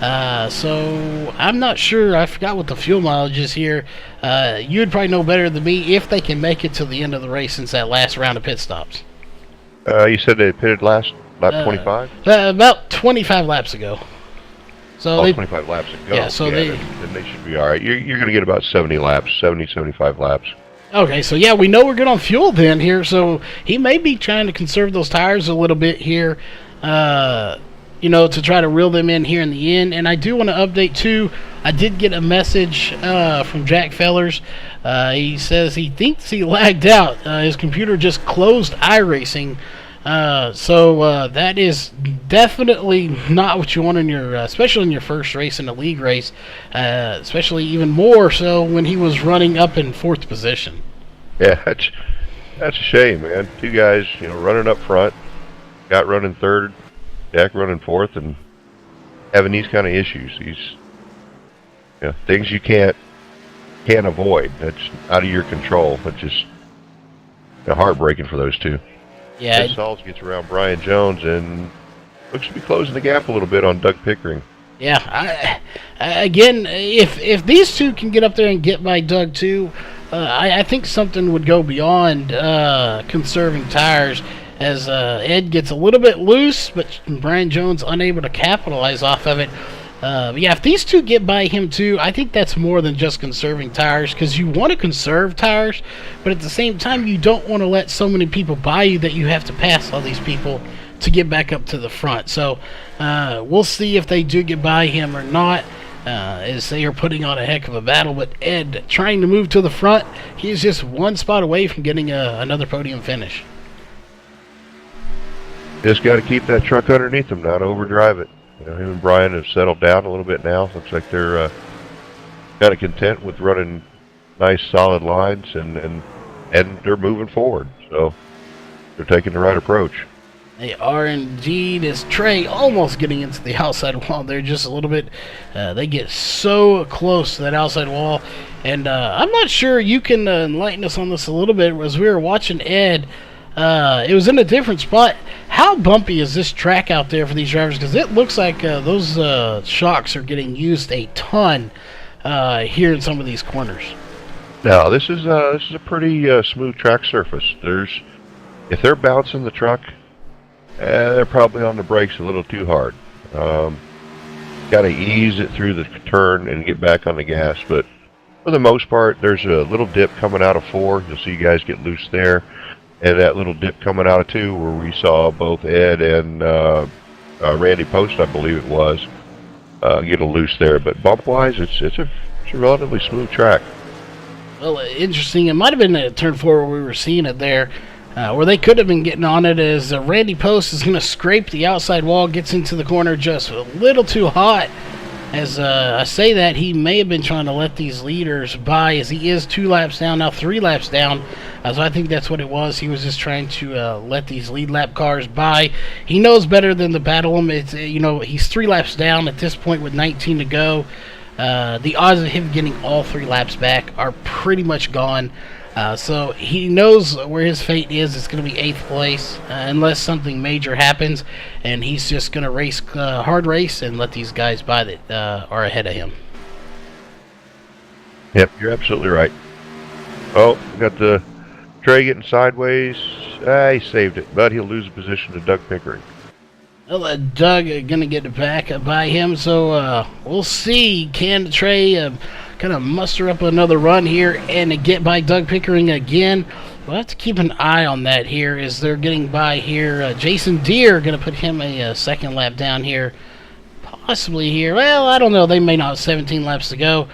So I'm not sure. I forgot what the fuel mileage is here. You'd probably know better than me if they can make it to the end of the race since that last round of pit stops. You said they pitted lap 25? About 25 laps ago. So 25 laps ago. Yeah, so then they should be all right. You're going to get about 70 laps, 75 laps. Okay, so yeah, we know we're good on fuel then here. So he may be trying to conserve those tires a little bit here. To try to reel them in here in the end. And I do want to update, too. I did get a message from Jack Fellers. He says he thinks he lagged out. His computer just closed iRacing. So that is definitely not what you want in your, especially in your first race in a league race. Especially even more so when he was running up in 4th position. Yeah, that's a shame, man. 2 guys, running up front. Got running 3rd. Jack running 4th and having these kind of issues. These things you can't avoid. That's out of your control. It's just heartbreaking for those 2. Yeah. Sauls gets around Brian Jones and looks to be closing the gap a little bit on Doug Pickering. Yeah. Again, if these 2 can get up there and get by Doug too, I think something would go beyond conserving tires. As Ed gets a little bit loose, but Brian Jones unable to capitalize off of it. But yeah, if these 2 get by him too, I think that's more than just conserving tires, because you want to conserve tires, but at the same time, you don't want to let so many people by you that you have to pass all these people to get back up to the front. So we'll see if they do get by him or not, as they are putting on a heck of a battle. But Ed trying to move to the front, he's just 1 spot away from getting another podium finish. Just got to keep that truck underneath him, not overdrive it. Him and Brian have settled down a little bit now. Looks like they're kind of content with running nice, solid lines, and they're moving forward. So they're taking the right approach. They are indeed, as Trey almost getting into the outside wall. They're just a little bit, they get so close to that outside wall. And I'm not sure, you can enlighten us on this a little bit. As we were watching Ed, it was in a different spot. How bumpy is this track out there for these drivers? Because it looks like those shocks are getting used a ton here in some of these corners. Now, this is a pretty smooth track surface. If they're bouncing the truck, They're probably on the brakes a little too hard. Got to ease it through the turn and get back on the gas, but for the most part, there's a little dip coming out of 4. You'll see you guys get loose there, and that little dip coming out of 2 where we saw both Ed and Randy Post, I believe it was, get a loose there. But bump-wise, it's a relatively smooth track. Well, interesting. It might have been at turn 4 where we were seeing it there, where they could have been getting on it, as Randy Post is going to scrape the outside wall, gets into the corner just a little too hot. As I say that, he may have been trying to let these leaders by, as he is 2 laps down, now 3 laps down. So I think that's what it was. He was just trying to let these lead lap cars by. He knows better than to battle them. It's, he's 3 laps down at this point with 19 to go. The odds of him getting all 3 laps back are pretty much gone. So he knows where his fate is. It's going to be 8th place unless something major happens, and he's just going to race hard race and let these guys by that are ahead of him. Yep, you're absolutely right. Oh, we got the Trey getting sideways. He saved it, but he'll lose the position to Doug Pickering. Well, Doug going to get back by him, so we'll see. Can Trey kind of muster up another run here and get by Doug Pickering again? We'll have to keep an eye on that here as they're getting by here. Jason Deere going to put him a second lap down here. Possibly here. Well, I don't know. They may not have 17 laps to go.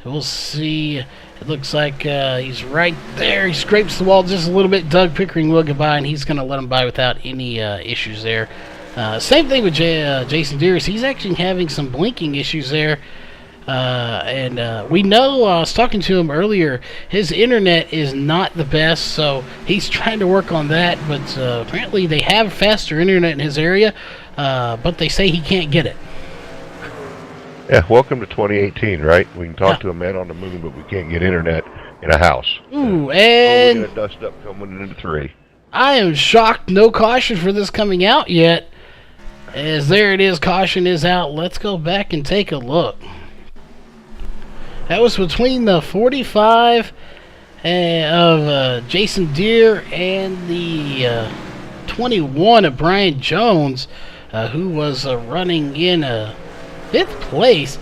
We'll see. It looks like he's right there. He scrapes the wall just a little bit. Doug Pickering will get by, and he's going to let him by without any issues there. Same thing with Jason Deere. He's actually having some blinking issues there. And we know, I was talking to him earlier, his internet is not the best, so he's trying to work on that. But apparently they have faster internet in his area, but they say he can't get it. Yeah, welcome to 2018, right? We can talk to a man on the moon, but we can't get internet in a house. Ooh, and we're going to dust up coming into 3. I am shocked. No caution for this coming out yet. As there it is, caution is out. Let's go back and take a look. That was between the 45 of Jason Deere and the 21 of Brian Jones, who was running in 5th place.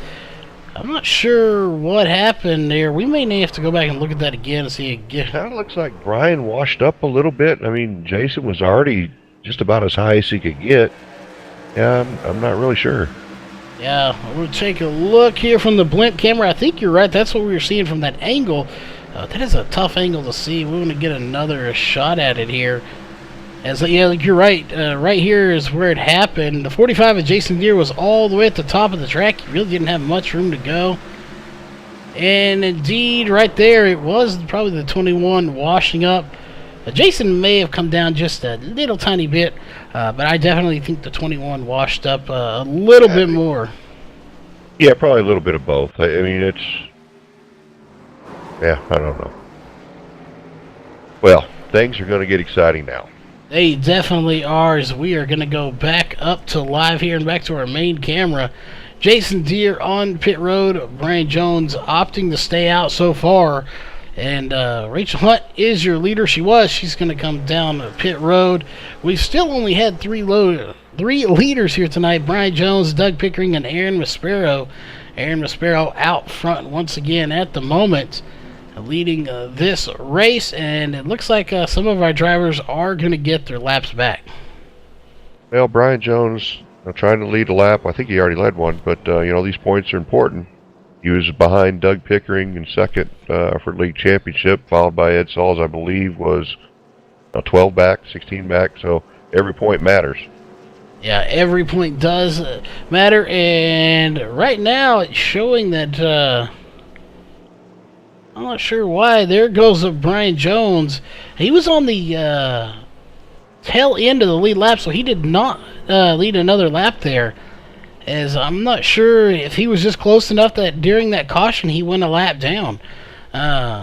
I'm not sure what happened there. We may have to go back and look at that again and see again. Kind of looks like Brian washed up a little bit. I mean, Jason was already just about as high as he could get. Yeah, I'm not really sure. Yeah, we'll take a look here from the blimp camera. I think you're right. That's what we were seeing from that angle. That is a tough angle to see. We're going to get another shot at it here. Yeah, like you're right. Right here is where it happened. The 45 of Jason Deere was all the way at the top of the track. He really didn't have much room to go. And indeed, right there, it was probably the 21 washing up. Jason may have come down just a little tiny bit, but I definitely think the 21 washed up a little bit more. Yeah, probably a little bit of both. I mean, it's... Yeah, I don't know. Well, things are going to get exciting now. They definitely are, as we are going to go back up to live here and back to our main camera. Jason Deere on pit road. Brian Jones opting to stay out so far. And Rachel Hunt is your leader. She's going to come down pit road. We've still only had 3 leaders here tonight. Brian Jones, Doug Pickering, and Aaron Maspero. Aaron Maspero out front once again at the moment, leading this race. And it looks like some of our drivers are going to get their laps back. Well, Brian Jones trying to lead a lap. I think he already led one, but these points are important. He was behind Doug Pickering in second for league championship, followed by Ed Sauls, I believe, was 12 back, 16 back, so every point matters. Yeah, every point does matter, and right now it's showing that, I'm not sure why, there goes Brian Jones. He was on the tail end of the lead lap, so he did not lead another lap there. As I'm not sure if he was just close enough that during that caution he went a lap down.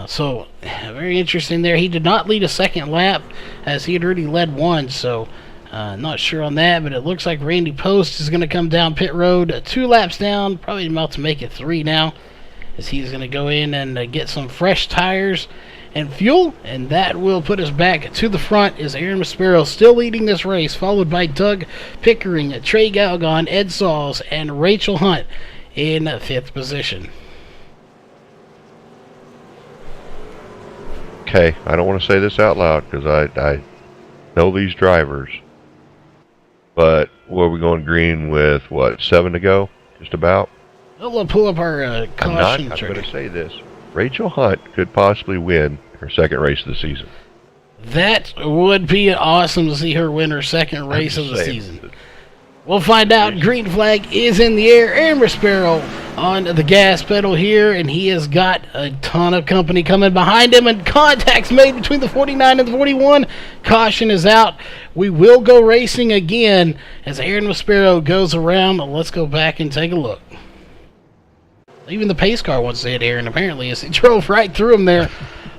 So very interesting there. He did not lead a second lap as he had already led one. So not sure on that, but it looks like Randy Post is going to come down pit road 2 laps down, probably about to make it 3 now, as he's going to go in and get some fresh tires. and fuel, and that will put us back to the front as Aaron Maspero still leading this race, followed by Doug Pickering, Trey Galgon, Ed Sauls, and Rachel Hunt in 5th position. Okay, I don't want to say this out loud because I know these drivers, but were we going green with, what, 7 to go? Just about? We'll pull up our caution I'm chart. going to say this. Rachel Hunt could possibly win her 2nd race of the season. That would be awesome to see her win her 2nd race of the season. We'll find out. Green flag is in the air. Aaron Maspero on the gas pedal here, and he has got a ton of company coming behind him, and contacts made between the 49 and the 41. Caution is out. We will go racing again as Aaron Maspero goes around. Let's go back and take a look. Even the pace car wants to hit Aaron, apparently, as he drove right through him there.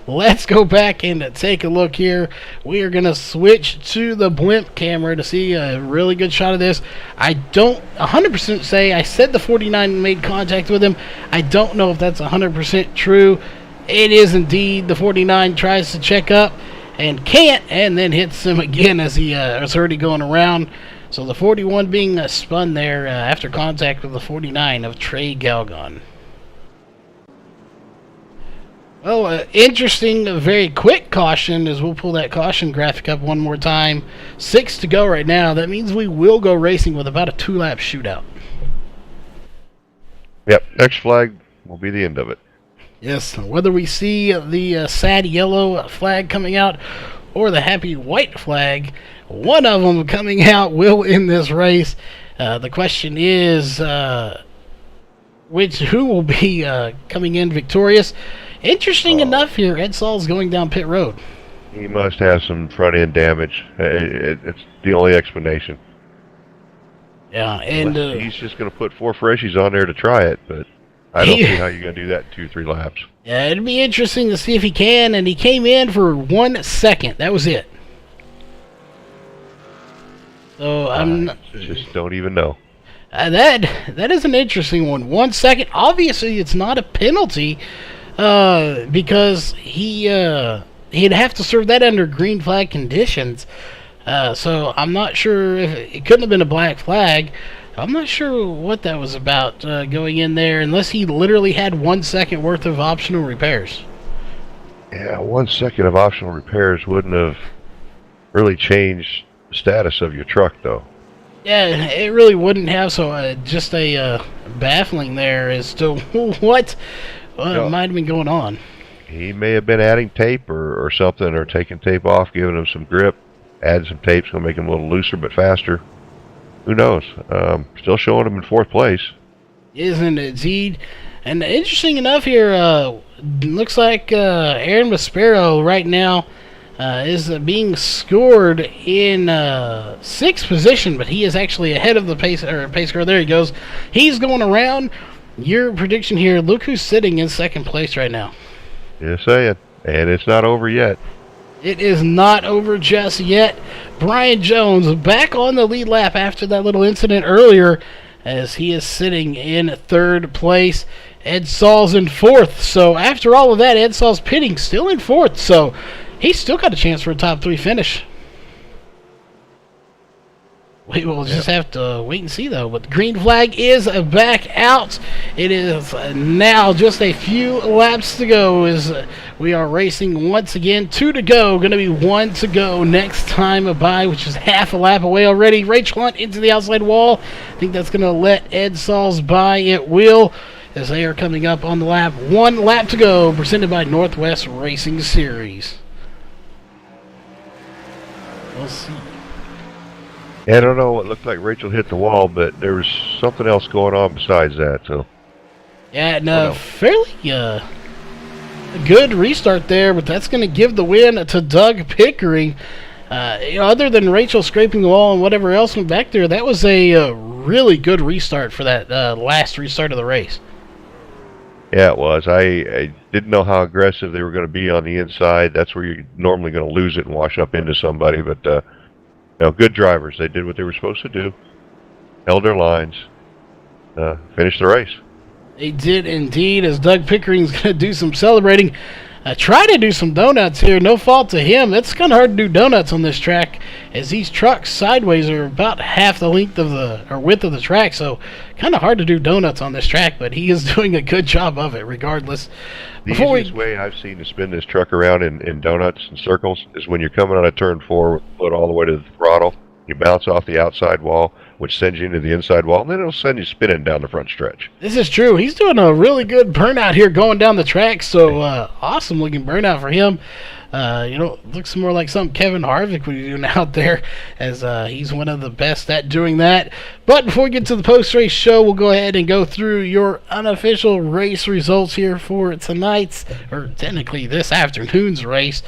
Let's go back and take a look here. We are going to switch to the blimp camera to see a really good shot of this. I don't 100% say, I said the 49 made contact with him. I don't know if that's 100% true. It is indeed. The 49 tries to check up and can't, and then hits him again as he is already going around. So the 41 being spun there after contact with the 49 of Trey Galgon. Well, interesting, very quick caution as we'll pull that caution graphic up one more time. 6 to go right now. That means we will go racing with about a 2-lap shootout. Yep, next flag will be the end of it. Yes, whether we see the sad yellow flag coming out or the happy white flag, one of them coming out will end this race. The question is, who will be coming in victorious? Interesting enough here, Ed Sauls going down pit road. He must have some front-end damage. It's the only explanation. Yeah, and he's just going to put 4 freshies on there to try it, but I don't see how you're going to do that in 2 or 3 laps. Yeah, it'd be interesting to see if he can, and he came in for 1 second. That was it. So just don't even know. That is an interesting one. 1 second. Obviously, it's not a penalty. Because he'd have to serve that under green flag conditions. So I'm not sure if it couldn't have been a black flag. I'm not sure what that was about going in there, unless he literally had 1 second worth of optional repairs. Yeah, 1 second of optional repairs wouldn't have really changed the status of your truck, though. Yeah, it really wouldn't have. So just a baffling there as to what. Well, it might have been going on. He may have been adding tape or something, or taking tape off, giving him some grip. Adding some tape's going to make him a little looser but faster. Who knows? Still showing him in 4th place. Isn't it, Zed? And interesting enough here, looks like Aaron Maspero right now is being scored in 6th position, but he is actually ahead of the pace car. There he goes. He's going around. Your prediction here, look who's sitting in 2nd place right now. Just saying. And it's not over yet. It is not over just yet. Brian Jones back on the lead lap after that little incident earlier as he is sitting in 3rd place. Ed Sauls in 4th. So after all of that, Ed Sauls pitting still in 4th. So he's still got a chance for a top 3 finish. We will just have to wait and see, though. But the green flag is back out. It is now just a few laps to go as we are racing once again. 2 to go. Going to be 1 to go next time by, which is half a lap away already. Rachel Hunt into the outside wall. I think that's going to let Ed Sauls by. It will, as they are coming up on the lap. 1 lap to go, presented by Northwest Racing Series. We'll see. I don't know. It looked like Rachel hit the wall, but there was something else going on besides that. So, yeah, no, fairly good restart there, but that's going to give the win to Doug Pickering. Other than Rachel scraping the wall and whatever else went back there, that was a really good restart for that last restart of the race. Yeah, it was. I didn't know how aggressive they were going to be on the inside. That's where you're normally going to lose it and wash up into somebody, but good drivers. They did what they were supposed to do, held their lines, finished the race. They did indeed, as Doug Pickering's going to do some celebrating. try to do some donuts here. No fault to him. It's kind of hard to do donuts on this track, as these trucks sideways are about half the length of width of the track. So kind of hard to do donuts on this track, but he is doing a good job of it regardless. The easiest way I've seen to spin this truck around in donuts and circles is when you're coming on a turn 4 with the foot all the way to the throttle. You bounce off the outside wall, which sends you into the inside wall, and then it'll send you spinning down the front stretch. This is true. He's doing a really good burnout here going down the track, so awesome looking burnout for him. Looks more like something Kevin Harvick would be doing out there, as he's one of the best at doing that. But before we get to the post-race show, we'll go ahead and go through your unofficial race results here for tonight's, or technically this afternoon's race.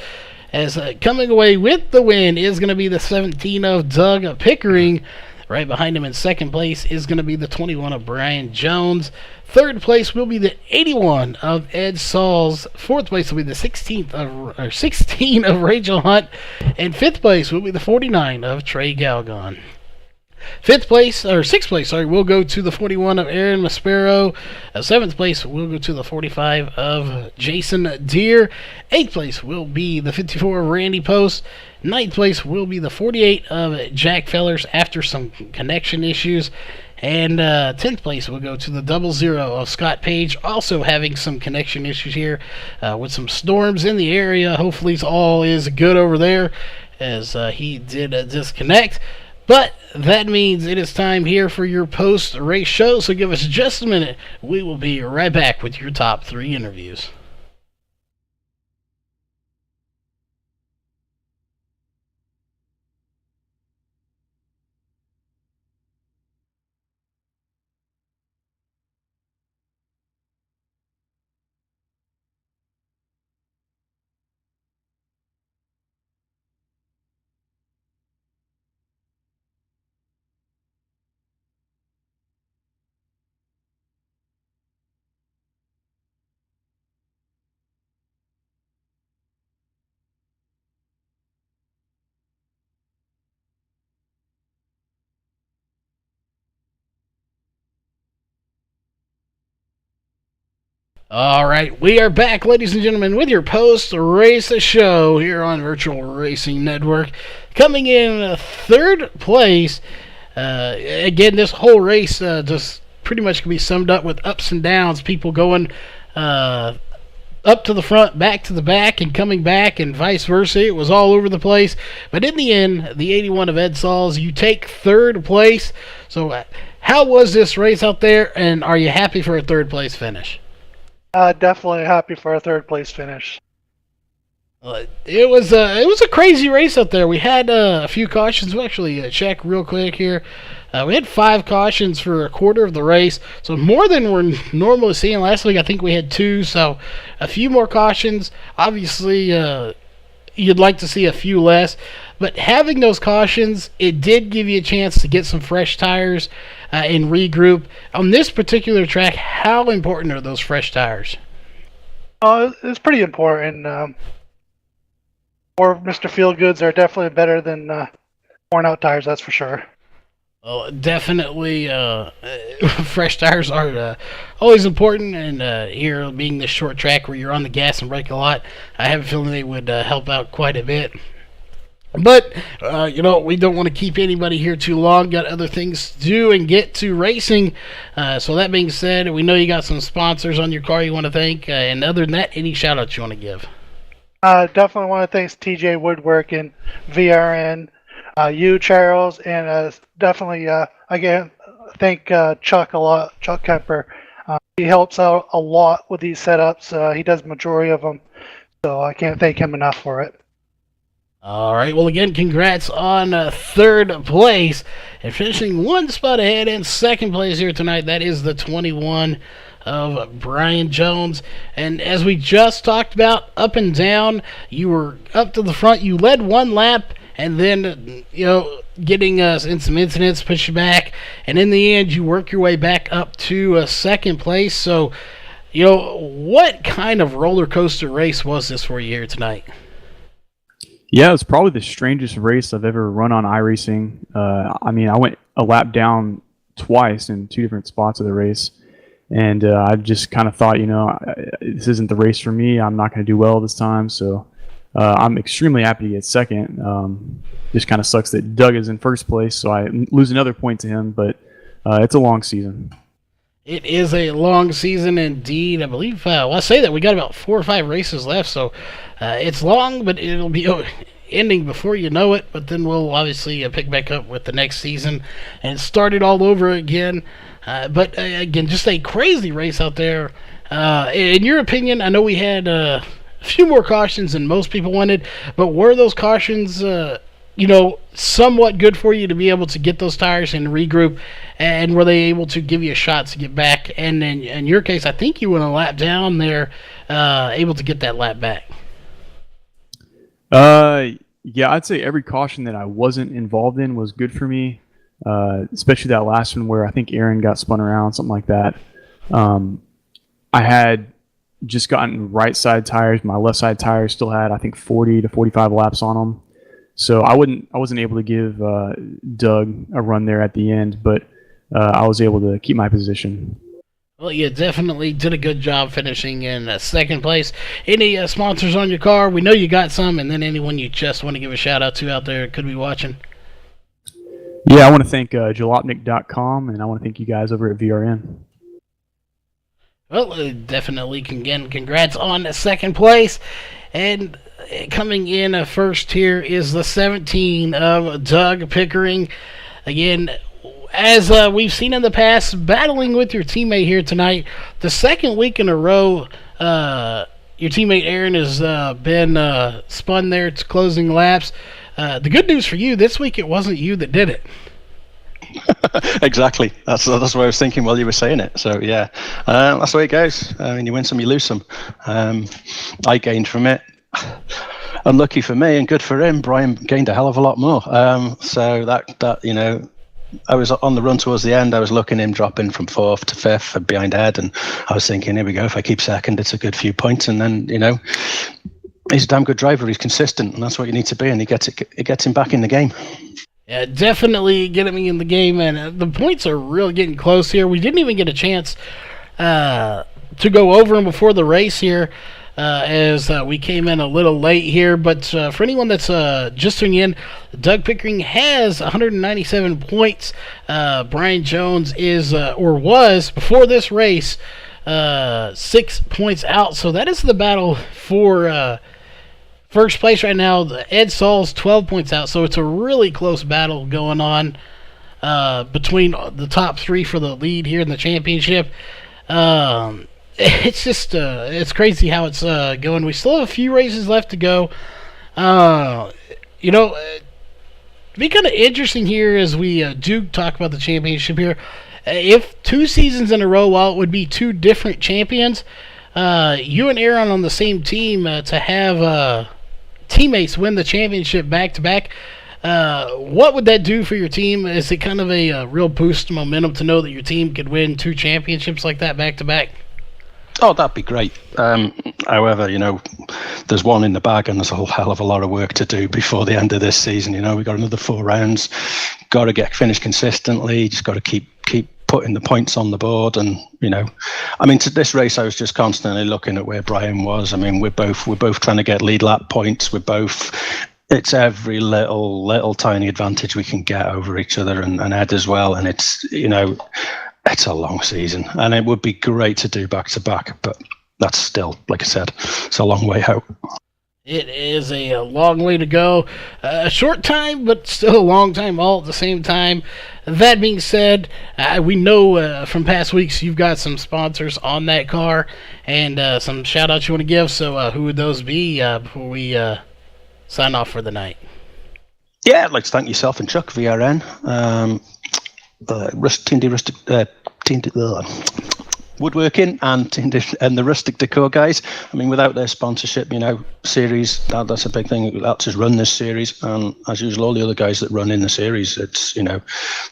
As coming away with the win is going to be the 17 of Doug Pickering. Right behind him in second place is going to be the 21 of Brian Jones. Third place will be the 81 of Ed Sauls. Fourth place will be the 16 of Rachel Hunt. And fifth place will be the 49 of Trey Galgon. Sixth place, will go to the 41 of Aaron Maspero. Seventh place will go to the 45 of Jason Deere. Eighth place will be the 54 of Randy Post. Ninth place will be the 48 of Jack Fellers after some connection issues. And 10th place will go to the 00 of Scott Page, also having some connection issues here with some storms in the area. Hopefully all is good over there, as he did disconnect. But that means it is time here for your post-race show, so give us just a minute. We will be right back with your top 3 interviews. All right, we are back, ladies and gentlemen, with your post-race show here on Virtual Racing Network. Coming in third place, again, this whole race just pretty much can be summed up with ups and downs, people going up to the front, back to the back, and coming back, and vice versa. It was all over the place. But in the end, the 81 of Ed Sauls, you take third place. So how was this race out there, and are you happy for a third place finish? Definitely happy for a third place finish. It was a crazy race out there. We had a few cautions. We'll actually check real quick here. We had 5 cautions for a quarter of the race, so more than we're normally seeing. Last week I think we had 2, so a few more cautions. Obviously, you'd like to see a few less, but having those cautions, it did give you a chance to get some fresh tires and regroup. On this particular track, how important are those fresh tires? It's pretty important. Or Mr. Feelgoods are definitely better than worn out tires, that's for sure. Oh, definitely, fresh tires are always important, and here being this short track where you're on the gas and brake a lot, I have a feeling they would help out quite a bit. But, we don't want to keep anybody here too long. Got other things to do and get to racing. So that being said, we know you got some sponsors on your car you want to thank. And other than that, any shout-outs you want to give? Definitely want to thank TJ Woodworking, VRN, you, Charles, and definitely, again, thank Chuck a lot, Chuck Kemper. He helps out a lot with these setups. He does the majority of them. So I can't thank him enough for it. All right, well, again, congrats on third place and finishing one spot ahead in second place here tonight. That is the 21 of Brian Jones. And as we just talked about, up and down, you were up to the front. You led one lap, and then, getting in some incidents, push you back. And in the end, you work your way back up to second place. So, what kind of roller coaster race was this for you here tonight? Yeah, it's probably the strangest race I've ever run on iRacing. I went a lap down twice in 2 different spots of the race. And I just kind of thought, this isn't the race for me. I'm not going to do well this time. So I'm extremely happy to get second. Just kind of sucks that Doug is in first place, so I lose another point to him. But it's a long season. It is a long season indeed. I believe, I say that we got about 4 or 5 races left, so it's long, but it'll be ending before you know it. But then we'll obviously pick back up with the next season and start it all over again. But again, just a crazy race out there. In your opinion, I know we had a few more cautions than most people wanted, but were those cautions, somewhat good for you to be able to get those tires and regroup, and were they able to give you a shot to get back? And in your case, I think you went a lap down there, able to get that lap back. Yeah, I'd say every caution that I wasn't involved in was good for me. Especially that last one where I think Aaron got spun around, something like that. I had just gotten right side tires. My left side tires still had, I think, 40 to 45 laps on them. So I wasn't able to give Doug a run there at the end, but I was able to keep my position. Well, you definitely did a good job finishing in second place. Any sponsors on your car? We know you got some, and then anyone you just want to give a shout out to out there could be watching. Yeah, I want to thank jalopnik.com, and I want to thank you guys over at VRN. Well, definitely, again, congrats on second place. And coming in first here is the 17 of Doug Pickering. Again, as we've seen in the past, battling with your teammate here tonight. The second week in a row, your teammate Aaron has been spun there to closing laps. The good news for you, this week it wasn't you that did it. Exactly. That's what I was thinking while you were saying it. So yeah, that's the way it goes. I mean, you win some, you lose some. I gained from it. Unlucky for me and good for him. Brian gained a hell of a lot more. So that I was on the run towards the end. I was looking him dropping from 4th to 5th and behind Ed, and I was thinking, here we go. If I keep second, it's a good few points. And then he's a damn good driver. He's consistent, and that's what you need to be. And it gets him back in the game. Yeah, definitely getting me in the game, and the points are really getting close here. We didn't even get a chance to go over them before the race here, as we came in a little late here. But for anyone that's just tuning in, Doug Pickering has 197 points. Brian Jones is, or was, before this race, 6 points out. So that is the battle for first place right now. Ed Saul's 12 points out, so it's a really close battle going on between the top 3 for the lead here in the championship. It's just it's crazy how it's going. We still have a few races left to go. It'll be kind of interesting here as we do talk about the championship here. If 2 seasons in a row, while it would be 2 different champions, you and Aaron on the same team to have teammates win the championship back-to-back, what would that do for your team? Is it kind of a real boost of momentum to know that your team could win 2 championships like that back-to-back? Oh, that'd be great. However, there's one in the bag and there's a whole hell of a lot of work to do before the end of this season. We've got another 4 rounds, got to get finished consistently, just got to keep putting the points on the board. And, to this race, I was just constantly looking at where Brian was. I mean, we're both trying to get lead lap points. It's every little tiny advantage we can get over each other and Ed as well. And it's a long season, and it would be great to do back-to-back, but that's still, like I said, it's a long way out. It is a long way to go. A short time, but still a long time all at the same time. That being said, we know from past weeks you've got some sponsors on that car and some shout-outs you want to give, so who would those be before we sign off for the night? Yeah, I'd like to thank yourself and Chuck, VRN, Woodworking and the Rustic Decor guys. I mean, without their sponsorship, series, that's a big thing. That's just run this series, and as usual, all the other guys that run in the series, it's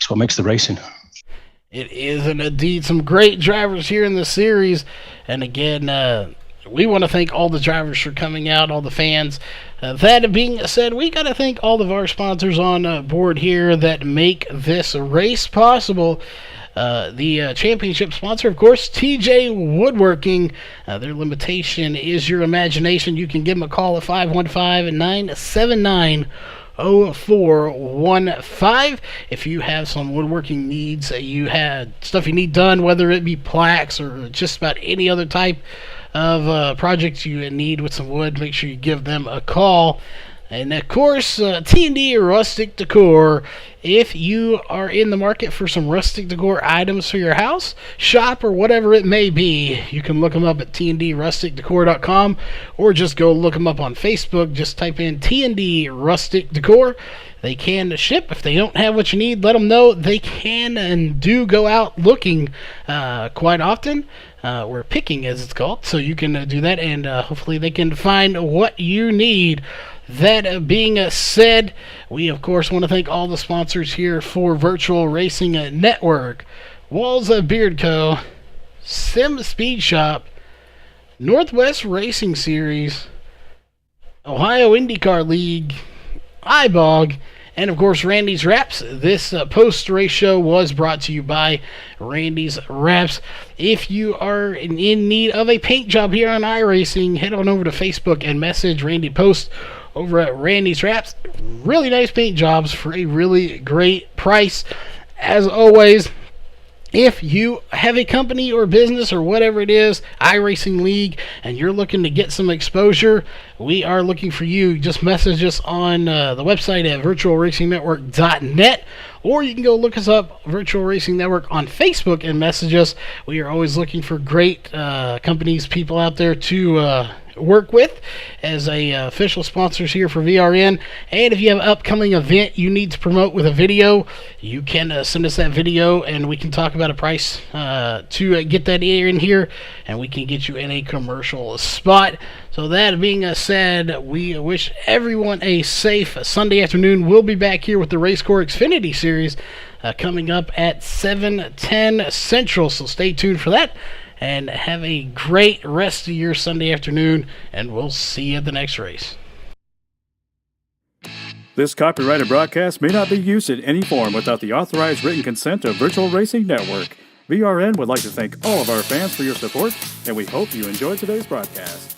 what makes the racing. It is indeed some great drivers here in the series, and again, we want to thank all the drivers for coming out, all the fans. That being said, we got to thank all of our sponsors on board here that make this race possible. The championship sponsor, of course, TJ Woodworking. Their limitation is your imagination. You can give them a call at 515-979-0415. If you have some woodworking needs, you had stuff you need done, whether it be plaques or just about any other type of projects you need with some wood, make sure you give them a call. And of course, T&D Rustic Decor. If you are in the market for some rustic decor items for your house, shop, or whatever it may be, you can look them up at tndrusticdecor.com, or just go look them up on Facebook. Just type in T&D Rustic Decor. They can ship. If they don't have what you need, let them know. They can and do go out looking quite often. Or picking, as it's called. So you can do that, and hopefully they can find what you need. That being said, we of course want to thank all the sponsors here for Virtual Racing Network: Walls Beard Co., Sim Speed Shop, Northwest Racing Series, Ohio IndyCar League, iBog, and of course Randy's Wraps. This post-race show was brought to you by Randy's Wraps. If you are in need of a paint job here on iRacing, head on over to Facebook and message Randy Post over at Randy's Wraps. Really nice paint jobs for a really great price. As always, if you have a company or business or whatever it is, iRacing League, and you're looking to get some exposure, we are looking for you. Just message us on the website at virtualracingnetwork.net, or you can go look us up, Virtual Racing Network, on Facebook and message us. We are always looking for great companies, people out there to work with as official sponsors here for VRN. And if you have an upcoming event you need to promote with a video, you can send us that video and we can talk about a price to get that in here, and we can get you in a commercial spot. So that being said, we wish everyone a safe Sunday afternoon. We'll be back here with the Racecore Xfinity Series coming up at 7:10 Central, so stay tuned for that. And have a great rest of your Sunday afternoon, and we'll see you at the next race. This copyrighted broadcast may not be used in any form without the authorized written consent of Virtual Racing Network. VRN would like to thank all of our fans for your support, and we hope you enjoyed today's broadcast.